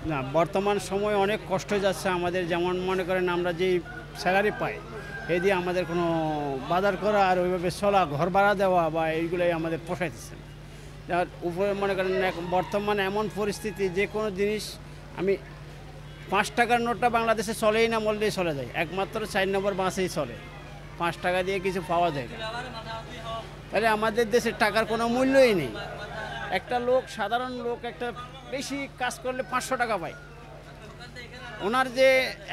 না, বর্তমান সময়ে অনেক কষ্ট যাচ্ছে আমাদের। যেমন মনে করেন আমরা যেই স্যালারি পাই এই দিয়ে আমাদের কোনো বাজার করা আর ওইভাবে চলা, ঘর ভাড়া দেওয়া বা এইগুলোই আমাদের পোষাইতেছে না। যার উপরে মনে করেন বর্তমানে এমন পরিস্থিতি, যে কোনো জিনিস আমি 5 টাকার নোটটা বাংলাদেশে চলেই না, বললেই চলে যায়। একমাত্র 4 নম্বর বাসেই চলে, 5 টাকা দিয়ে কিছু পাওয়া যায় না। তাহলে আমাদের দেশের টাকার কোনো মূল্যই নেই। একটা লোক, সাধারণ লোক একটা বেশি কাজ করলে 500 টাকা পায়। ওনার যে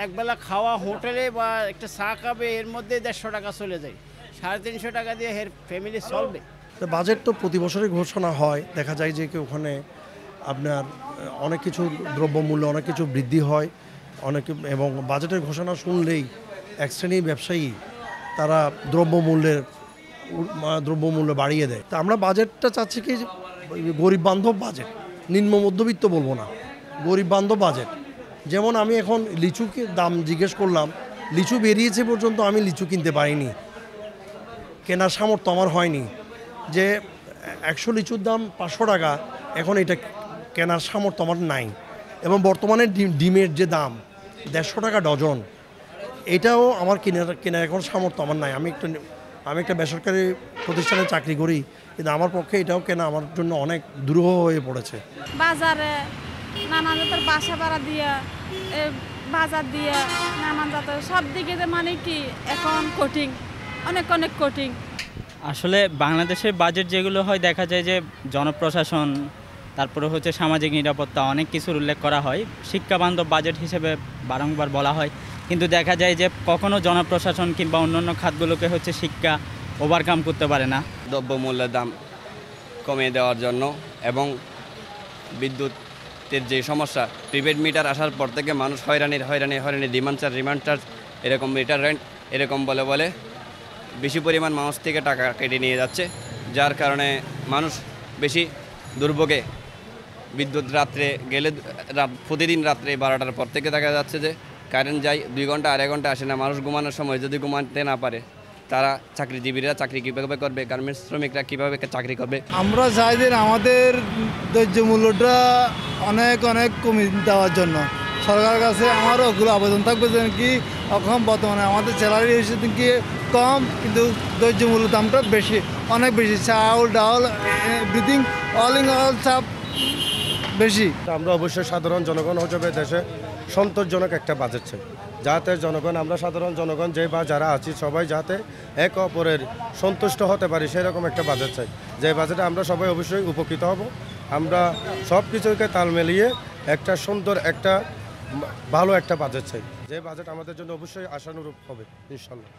একবেলা খাওয়া হোটেলে বা একটা চা খাবে, এর মধ্যে 150 টাকা চলে যায়। 350 টাকা দিয়ে এর ফ্যামিলি চলবে। তো বাজেট তো প্রতি বছরই ঘোষণা হয়, দেখা যায় যে ওখানে আপনার অনেক কিছু দ্রব্যমূল্য অনেক কিছু বৃদ্ধি হয় অনেক, এবং বাজেটের ঘোষণা শুনলেই এক শ্রেণীর ব্যবসায়ী তারা দ্রব্যমূল্য বাড়িয়ে দেয়। তা আমরা বাজেটটা চাচ্ছি কি গরিব বান্ধব বাজেট, নিম্ন মধ্যবিত্ত বলবো না, গরিব বান্ধব বাজেট। যেমন আমি এখন লিচুকে দাম জিজ্ঞেস করলাম, লিচু বেরিয়েছে পর্যন্ত আমি লিচু কিনতে পারিনি, কেনার সামর্থ্য আমার হয়নি। যে 100 লিচুর দাম 500 টাকা, এখন এটা কেনার সামর্থ্য আমার নাই। এবং বর্তমানে ডিমের যে দাম 150 টাকা ডজন, এটাও আমার কেনার এখন সামর্থ্য আমার নাই। আমি একটা বেসরকারি প্রতিষ্ঠানে চাকরি করি, কিন্তু আমার পক্ষে এটাও কেনা আমার জন্য অনেক দুরূহ হয়ে পড়েছে। বাজারে নানান জাতের বাসা ভাড়া দিয়ে, বাজার দিয়ে নানান জাতের সব দিকে মানে কি এখন কঠিন, অনেক কঠিন। আসলে বাংলাদেশের বাজেট যেগুলো হয়, দেখা যায় যে জনপ্রশাসন, তারপরে হচ্ছে সামাজিক নিরাপত্তা, অনেক কিছুর উল্লেখ করা হয় শিক্ষাবান্ধব বাজেট হিসেবে বারংবার বলা হয়। কিন্তু দেখা যায় যে কখনো জনপ্রশাসন কিংবা অন্যান্য খাতগুলোকে হচ্ছে শিক্ষা ওভারকাম করতে পারে না। দ্রব্যমূল্যের দাম কমিয়ে দেওয়ার জন্য এবং বিদ্যুতের যে সমস্যা, প্রিপেড মিটার আসার পর থেকে মানুষ হয়রানি ডিমান্ড চার্জ এরকম মিটার রেন্ট এরকম বলে বেশি পরিমাণ মানুষ থেকে টাকা কেটে নিয়ে যাচ্ছে, যার কারণে মানুষ বেশি দুর্ভোগে। বিদ্যুৎ রাত্রে গেলে প্রতিদিন রাত্রে 12টার পর থেকে দেখা যাচ্ছে যে কারেন্ট যায় 2 ঘন্টা, 2.5 ঘন্টা আসে না। মানুষ ঘুমানোর সময় যদি ঘুমাতে না পারে, তারা চাকরিজীবীরা চাকরি কীভাবে করবে, গার্মেন্টস শ্রমিকরা কীভাবে চাকরি করবে? আমরা চাই যে আমাদের ধৈর্য মূল্যটা অনেক কমিয়ে দেওয়ার জন্য সরকারের কাছে আমারও ওগুলো আবেদন থাকবে, যেন কি এখন বর্তমানে আমাদের স্যালারি হিসেবে কি কম, কিন্তু ধৈর্য মূল্য দামটা বেশি, অনেক বেশি। চাউল ডাউল এভরিথিং অল সব বেশি। আমরা অবশ্যই সাধারণ জনগণ হিসেবে দেশে সন্তোষজনক একটা বাজেট চাই, যাতে আমরা সাধারণ জনগণ যে বা যারা আছি সবাই যাতে এক অপরের সন্তুষ্ট হতে পারি, সেরকম একটা বাজেট চাই, যে বাজেটে আমরা সবাই অবশ্যই উপকৃত হব। আমরা সব কিছুকে তাল মিলিয়ে একটা সুন্দর একটা ভালো একটা বাজেট চাই, যে বাজেট আমাদের জন্য অবশ্যই আশানুরূপ হবে ইনশাল্লাহ।